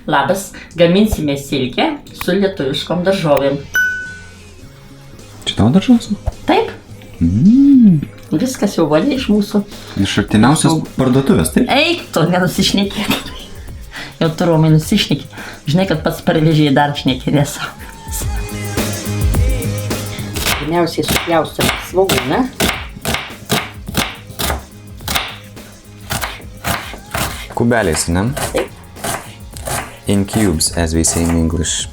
Labas, gaminsime silkę su lietuviškom daržovėm. Čia tavo daržovės? Taip. Viskas jau valė iš mūsų. Iš artimiausios parduotuvės, taip? Eik, tu nenusišnekėk. Jau tu Romai nusišnekė. Žinai, kad pats parvežėjai dar šnekė nesąmonės. Pirmiausiai supjaustome svogūną. Kubeliais, ne? Taip. In cubes, as we say in English.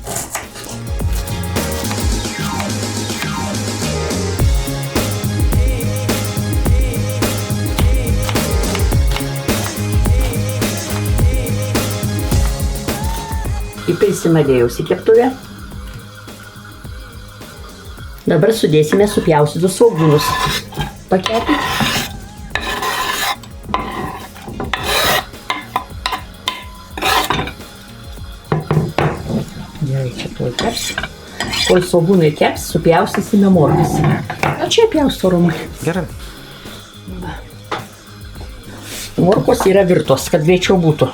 Įpilsime aliejus į keptuvę. Dabar sudėsime supjaustytus svogūnus. Pakepti. Gerai, čia tuoj keps. Kol svogūnai keps, supjaustysime morkas. O čia pjausto Romai. Gerai. Morkos yra virtos, kad greičiau būtų.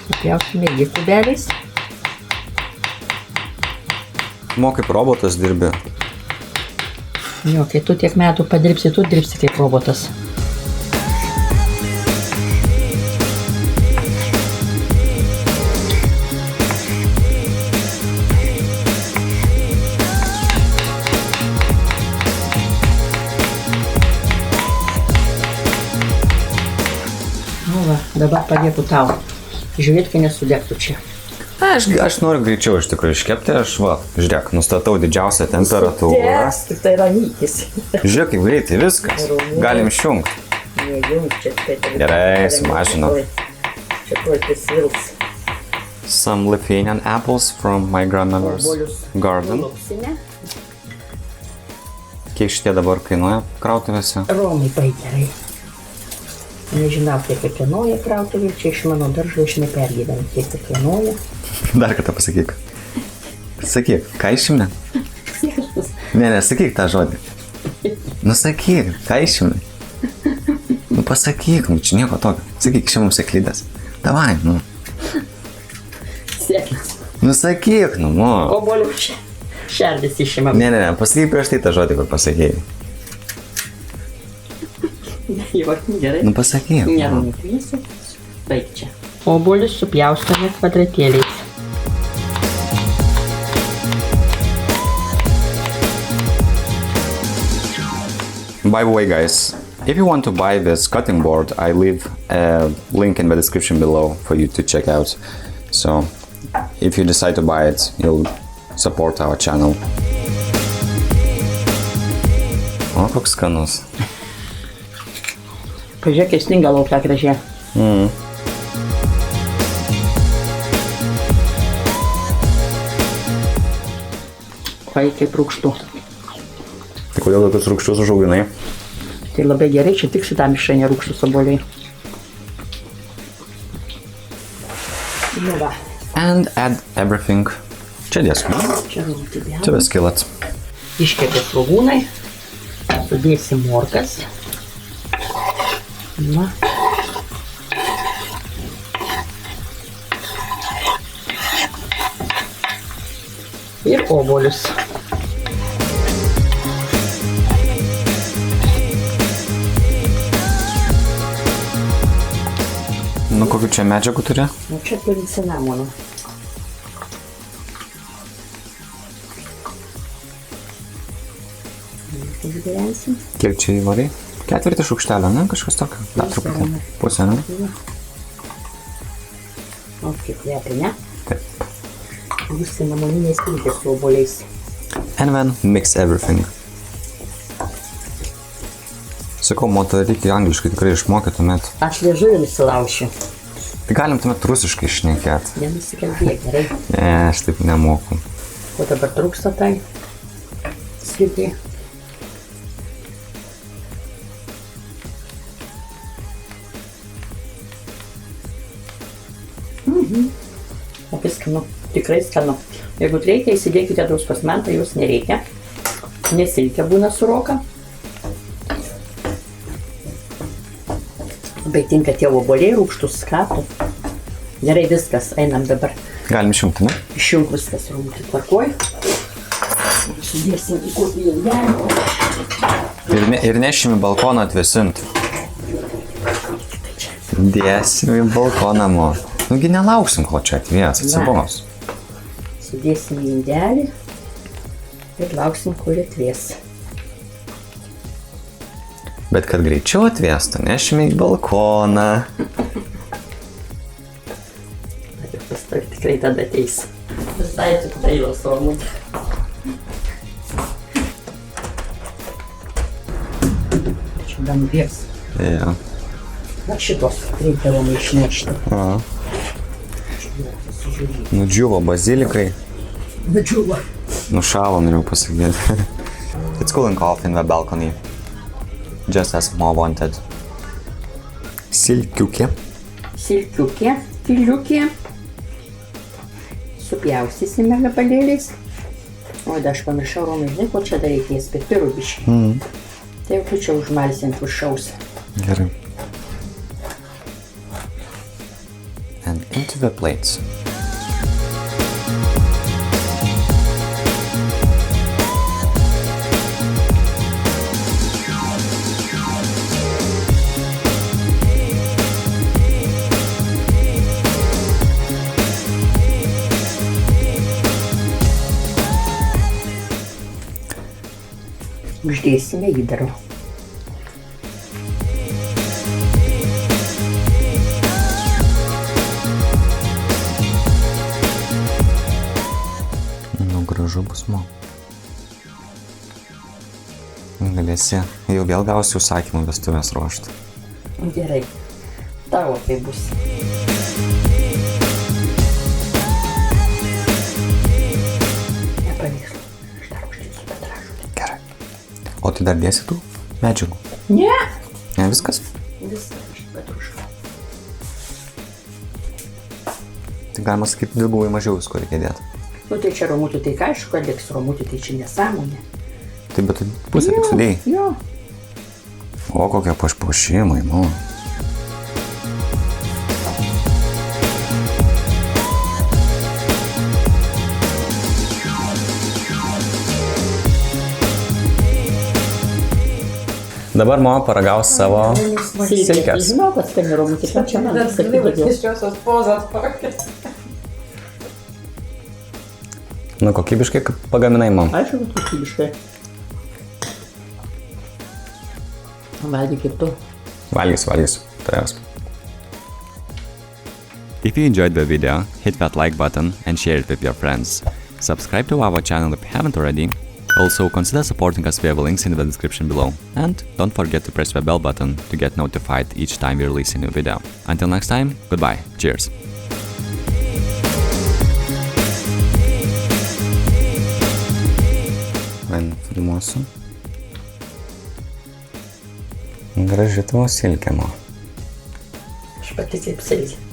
Supjaustome jį kubeliais. Mo kaip robotas dirbi. Jo, kai tu tiek metų padirbsi, tu dirbsi kaip robotas. Nu va, dabar palieku tau. Žiūrėt, kai nesudegtų čia. Aš noriu greičiau iš tikrųjų iškepti, aš žiūrėk, nustatau didžiausią temperatūrą. Sudegs, tik tai ramykis. Žiūrėk, kaip greitai viskas. Galim išjungti. Nejung, čia tai... Gerai, sumažinau. Čia tuoj prisvils. Some Lithuanian apples from my grandmother's garden. Lauksinę. Kiek šitie dabar kainuoja krautuvėse? Romai gerai. Nežinau, kiek kainuoja krautuvė, čia iš mano daržo aš nepergyvenu, kiek kainuoja. Dar kartą pasakyk. Sakyk, ką išimne? Ne, sakyk tą žodį. Nu sakyk, ką išimne? Nu pasakyk, nu čia nieko tokio. Sakyk, čia mums sėklidės. Davai, nu. Sėklis. Nu sakyk, nu. Obuolių šerdis išimam. Ne, pasakyk prieš tai tą žodį, kur pasakėjai. Jo, gerai. Nu pasakyk. Nenukviesiu. Baig čia. Obuolius supjaustome kvadratėliais. By the way, guys, if you want to buy this cutting board, I leave a link in the description below for you to check out. So, if you decide to buy it, you'll support our channel. O, koks skanus. Pažiūrėk, kaip sninga laukia gražiai. Oi, kaip rūgštų. Tai kodėl tokius rūgščius užauginai? Tai labai gerai, čia tik šitam išai nerūgštus obuoliai. Nu va. And add everything. Čia dėsku. Čia rūgti dėl. Čia viskilat. Iškepė svogūnai. Sudėsim morkas. Na. Ir obuolius. Nu, kokių čia medžiagų turi? Nu, čia turi cinamono. Išgyvensim. Kiek čia įvarai? Ketvirtį šaukštelio, ne? Kažkas tokio? Dar truputį. Pusę, ne? O, kiek kvepia, ne? Taip. Jūs cinamoninės silkės su obuoliais. And then mix everything. Sakau, Mota, reikia angliškai tikrai išmokytumėt. Aš liežuvį nusilaušiu. Tai galim tuomet rusiškai šnekėt. Nenusikalbėk, gerai. Ne, aš taip nemoku. O dabar trūksta tai silkė. Labai skanu, tikrai skanu. Jeigu reikia, įsidėkite druskos, man tai jūs nereikia. Nes silkė būna suroka. Labai tinka tie obuoliai, rūgštus skatų. Gerai, viskas, einam dabar. Galim išjungti, ne? Išjung viskas, Romutį, tvarkoj. Sudėsim į kokį indelį. Ir nešim į balkoną atvėsinti. Dėsim į balkoną, mo. Nugi nelauksim, kol čia atvės, atsibos. Sudėsim į indelį ir lauksim, kol atvės. Bet kad greičiau atvėstų, nešim į balkoną. Tai tikrai tada ateis. Visai tik dailos, Romutį. Čia dambės. Jo. Na šitos reikdavome išnešti. Aha. Nudžiuvo bazilikai. Nudžiuvo. Nušalo, norėjau pasakyti. It's cooling off in the balcony. Just as more wanted. Silkiukė. Silkiukė, piliukė. Supjaustysime gabalėliais. O, da aš pamiršau, Romai, žinai, ko čia dar reikės, pipirų biškį. Tai jau tu čia užmalsi ant viršaus. Gerai. And into the plates. Uždėsime įdarą. Nu, gražu bus, mo. Galėsi, jau vėl gausi užsakymų vestuvės ruošti. Gerai. Tavo tai bus. Nepavyks. Aš dar uždėsiu petražolę. Gerai. O tai dar dėsi tų medžiagų? Ne. Ne, viskas? Viskas, aš petrušką. Tai galima sakyti, dvigubai mažiau visko reikia dėti. Nu tai čia Romutį, tai ką aišku, kad liks Romutį, tai čia nesąmonė. Tai bet pusę tik sudėjai. Jo. O kokie pašpuošimai, nu. Dabar Mo paragaus savo silkės. Žinau, kad skani Romutį, kad čia man sakydavau. Šiosios pozos pakė. Nu, kokybiškai pagaminai, Mo. Aišku, kad kokybiškai. Valgyk ir tu. Valgys. Tavęs. If you enjoyed the video, hit that like button and share it with your friends. Subscribe to our channel if you haven't already. Also, consider supporting us via the links in the description below. And don't forget to press the bell button to get notified each time we release a new video. Until next time, goodbye. Cheers. Filmuosiu. Graži tavo silkė, Mo. Aš pati kaip silkė.